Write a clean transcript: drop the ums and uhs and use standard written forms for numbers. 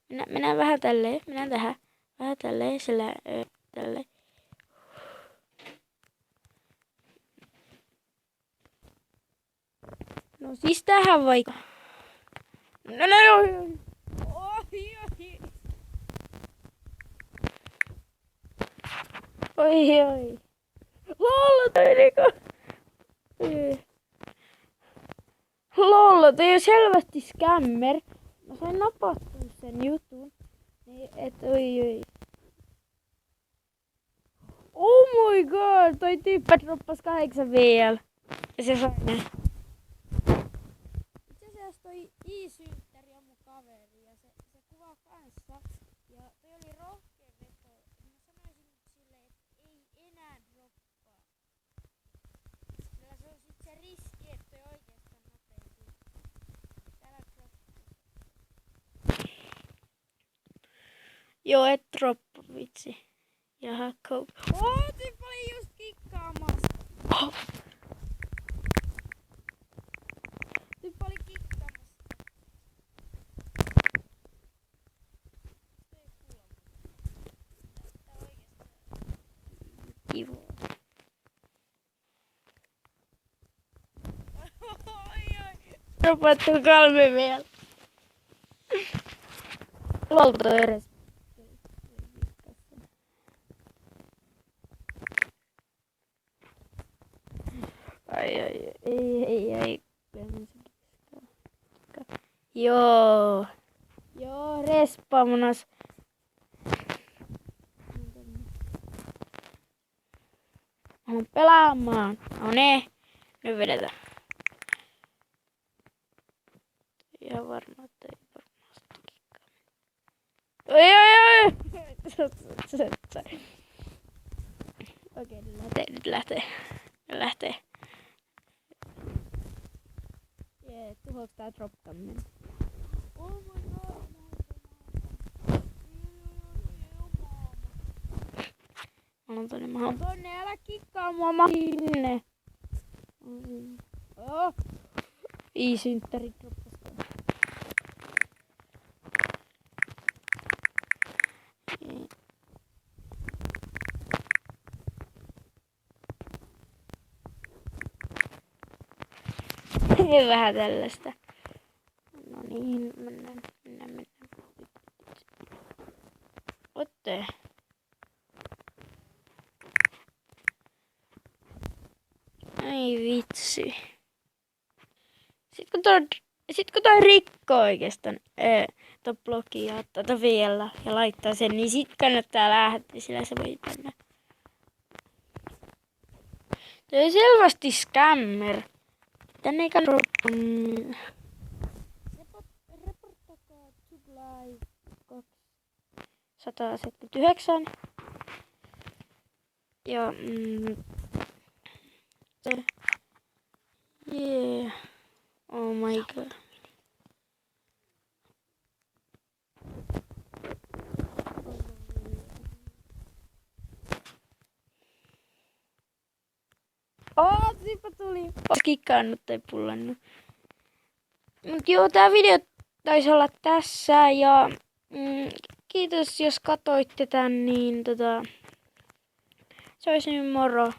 Mennään vähän tälleen. Mennään tähän. Vähän tälleen. Sillä tälleen. No siis tähän vaikka. No. Oi. Lol, toi niinku. Lol, toi on selvästi scammer. Mä sain napattua sen jutun. Niin, et oi. Oh my god, toi tyyppä droppas 8 VL. Ja se sai ne. Itse asiassa toi I-synttäri on mun kaveri ja se kuvaa kanssa. Ja toi oli rohkea veto. Mä sanoisin silleen, että ei enää droppaa. Sillä se on sit se riski, että toi oikeastaan nopeasti. Täällä droppaa. Joo, et droppa vitsi. Jaha, cope. Tyyppi oli just kikkaamassa. Tyyppi oli kikkaamassa. Tää oikeastaan. Kiva. Oi. Dropattu 3 vielä. Lolta edes. Ei. Joo, respawnas. Haluan pelaamaan. No ne. Nyt vedetään. Ihan varma, että ei varmasti kikkaa. Oi. Okei, nyt lähtee. Jee, tuhoaks tää droptaminen? Oh my god, mä haluan tonne, älä kikkaa mua, mä sinne. Oh. I-synttäri droppas. Vähän tällaista. No niin, mennään. Otte. Ai vitsi. Sit kun toi rikkoo oikeastaan ton blogin ja ottaa vielä ja laittaa sen, niin sit kannattaa lähteä, sillä se voi mennä. Toi on selvästi scammer. Tänne ei kannata. Reporttakaa July 179. Ja yeah. Oh my god. Siipa tuli. Kikkaannut tai pullannut. Mut joo, tää video taisi olla tässä ja kiitos jos katoitte tän, niin se olisi nyt moro.